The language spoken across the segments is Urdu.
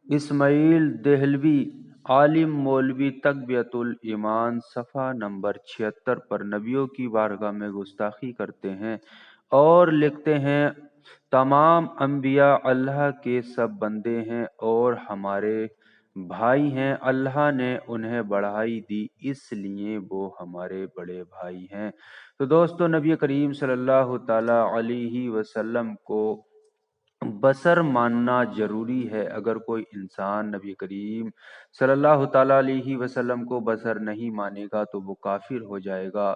اسماعیل دہلوی عالم مولوی تقویت الایمان صفحہ نمبر 76 پر نبیوں کی بارگاہ میں گستاخی کرتے ہیں اور لکھتے ہیں تمام انبیاء اللہ کے سب بندے ہیں اور ہمارے بھائی ہیں، اللہ نے انہیں بڑھائی دی اس لیے وہ ہمارے بڑے بھائی ہیں۔ تو دوستو نبی کریم صلی اللہ تعالی علیہ وسلم کو بصر ماننا ضروری ہے۔ اگر کوئی انسان نبی کریم صلی اللہ تعالیٰ علیہ وسلم کو بصر نہیں مانے گا تو وہ کافر ہو جائے گا۔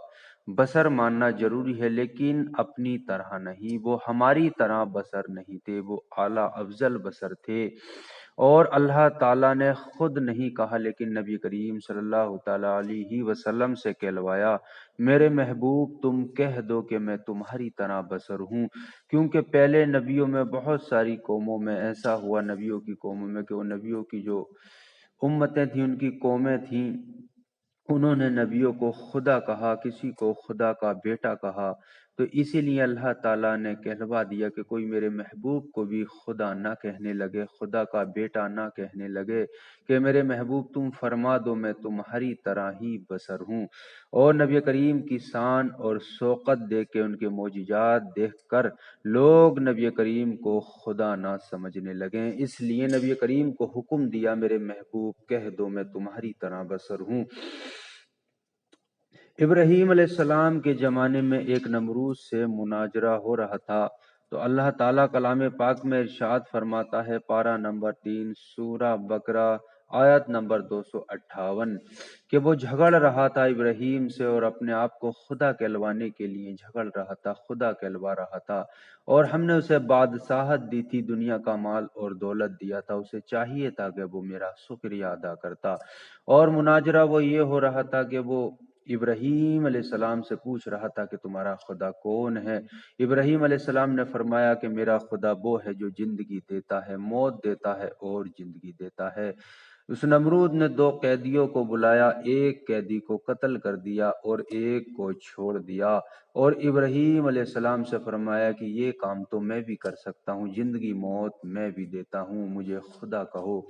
بصر ماننا ضروری ہے لیکن اپنی طرح نہیں، وہ ہماری طرح بصر نہیں تھے، وہ اعلیٰ افضل بصر تھے، اور اللہ تعالیٰ نے خود نہیں کہا لیکن نبی کریم صلی اللہ تعالیٰ علیہ وسلم سے کہلوایا، میرے محبوب تم کہہ دو کہ میں تمہاری طرح بصر ہوں، کیونکہ پہلے نبیوں میں بہت ساری قوموں میں ایسا ہوا، نبیوں کی قوموں میں، کہ وہ نبیوں کی جو امتیں تھیں، ان کی قومیں تھیں، انہوں نے نبیوں کو خدا کہا، کسی کو خدا کا بیٹا کہا، تو اسی لیے اللہ تعالیٰ نے کہلوا دیا کہ کوئی میرے محبوب کو بھی خدا نہ کہنے لگے، خدا کا بیٹا نہ کہنے لگے، کہ میرے محبوب تم فرما دو میں تمہاری طرح ہی بصر ہوں۔ اور نبی کریم کی شان اور شوقت دیکھ کے، ان کے معجزات دیکھ کر لوگ نبی کریم کو خدا نہ سمجھنے لگے، اس لیے نبی کریم کو حکم دیا، میرے محبوب کہہ دو میں تمہاری طرح بصر ہوں۔ ابراہیم علیہ السلام کے زمانے میں ایک نمرود سے مناظرہ ہو رہا تھا، تو اللہ تعالیٰ کلام پاک میں ارشاد فرماتا ہے، پارہ نمبر 3 سورہ بقرہ آیت نمبر 258، کہ وہ جھگڑ رہا تھا ابراہیم سے اور اپنے آپ کو خدا کہلوانے کے لیے جھگڑ رہا تھا، خدا کہلوا رہا تھا، اور ہم نے اسے بادشاہت دی تھی، دنیا کا مال اور دولت دیا تھا، اسے چاہیے تھا کہ وہ میرا شکریہ ادا کرتا۔ اور مناظرہ وہ یہ ہو رہا تھا کہ وہ ابراہیم علیہ السلام سے پوچھ رہا تھا کہ تمہارا خدا کون ہے؟ ابراہیم علیہ السلام نے فرمایا کہ میرا خدا وہ ہے جو زندگی دیتا ہے، موت دیتا ہے اور زندگی دیتا ہے۔ اس نمرود نے 2 قیدیوں کو بلایا، ایک قیدی کو قتل کر دیا اور ایک کو چھوڑ دیا، اور ابراہیم علیہ السلام سے فرمایا کہ یہ کام تو میں بھی کر سکتا ہوں، زندگی موت میں بھی دیتا ہوں، مجھے خدا کہو۔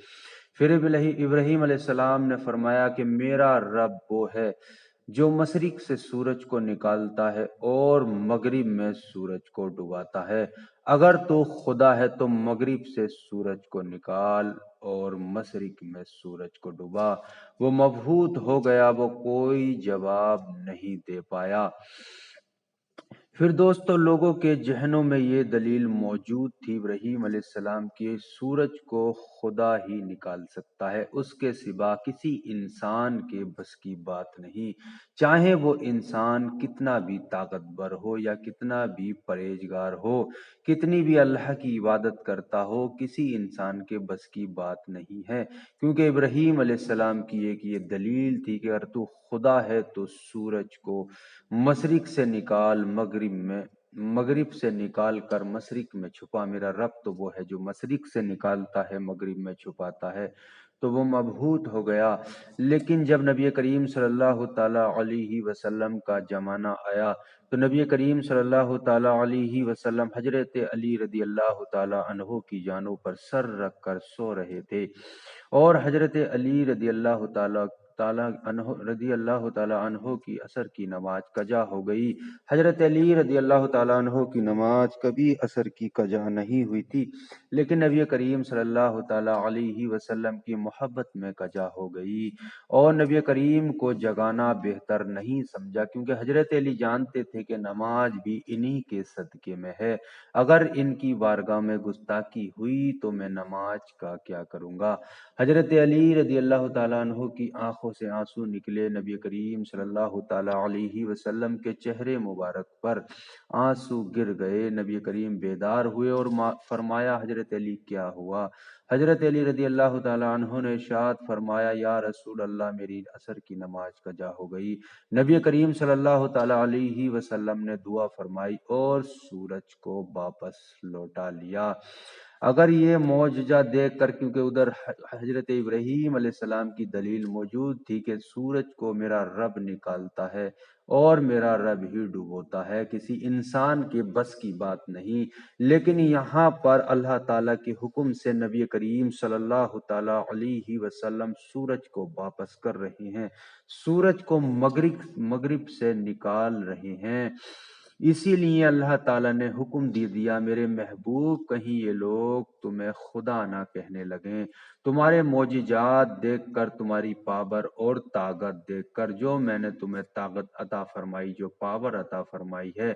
پھر ابراہیم علیہ السلام نے فرمایا کہ میرا رب وہ ہے جو مشرق سے سورج کو نکالتا ہے اور مغرب میں سورج کو ڈباتا ہے، اگر تو خدا ہے تو مغرب سے سورج کو نکال اور مشرق میں سورج کو ڈبا۔ وہ مبہوت ہو گیا، وہ کوئی جواب نہیں دے پایا۔ پھر دوستو لوگوں کے ذہنوں میں یہ دلیل موجود تھی، ابراہیم علیہ السلام کی، سورج کو خدا ہی نکال سکتا ہے، اس کے سوا کسی انسان کے بس کی بات نہیں، چاہے وہ انسان کتنا بھی طاقتور ہو یا کتنا بھی پرہیزگار ہو، کتنی بھی اللہ کی عبادت کرتا ہو، کسی انسان کے بس کی بات نہیں ہے، کیونکہ ابراہیم علیہ السلام کی ایک یہ دلیل تھی کہ اگر تو خدا ہے تو سورج کو مشرق سے نکال، مغرب سے نکال کر مشرق میں چھپا، میرا رب تو وہ ہے جو مشرق سے نکالتا ہے مغرب میں چھپاتا ہے، تو وہ مبہوت ہو گیا۔ لیکن جب نبی کریم صلی اللہ تعالی علیہ وسلم کا زمانہ آیا تو نبی کریم صلی اللہ تعالی علیہ وسلم حضرت علی رضی اللہ تعالی عنہ کی جانوں پر سر رکھ کر سو رہے تھے، اور حضرت علی رضی اللہ تعالی عنہ کی عصر کی نماز قضا ہو گئی۔ حضرت علی رضی اللہ تعالی عنہ کی نماز کبھی عصر کی قضا نہیں ہوئی تھی، لیکن نبی کریم صلی اللہ تعالی علیہ وسلم کی محبت میں قضا ہو گئی، اور نبی کریم کو جگانا بہتر نہیں سمجھا، کیونکہ حضرت علی جانتے تھے کہ نماز بھی انہی کے صدقے میں ہے، اگر ان کی بارگاہ میں گستاخی ہوئی تو میں نماز کا کیا کروں گا۔ حضرت علی رضی اللہ تعالیٰ عنہ کی آنکھوں سے آنسو نکلے، نبی کریم صلی اللہ تعالیٰ علیہ وسلم کے چہرے مبارک پر آنسو گر گئے، نبی کریم بیدار ہوئے اور فرمایا حضرت علی کیا ہوا؟ حضرت علی رضی اللہ تعالیٰ عنہ نے ارشاد فرمایا، یا رسول اللہ میری عصر کی نماز قضا ہو گئی۔ نبی کریم صلی اللہ تعالیٰ علیہ وسلم نے دعا فرمائی اور سورج کو واپس لوٹا لیا۔ اگر یہ معجزہ دیکھ کر، کیونکہ ادھر حضرت ابراہیم علیہ السلام کی دلیل موجود تھی کہ سورج کو میرا رب نکالتا ہے اور میرا رب ہی ڈبوتا ہے، کسی انسان کے بس کی بات نہیں، لیکن یہاں پر اللہ تعالیٰ کے حکم سے نبی کریم صلی اللہ تعالیٰ علیہ وسلم سورج کو واپس کر رہے ہیں، سورج کو مغرب سے نکال رہے ہیں۔ اسی لیے اللہ تعالیٰ نے حکم دے دیا، میرے محبوب کہیں یہ لوگ تمہیں خدا نہ کہنے لگیں، تمہارے معجزات دیکھ کر، تمہاری پاور اور طاقت دیکھ کر، جو میں نے تمہیں طاقت عطا فرمائی، جو پاور عطا فرمائی ہے،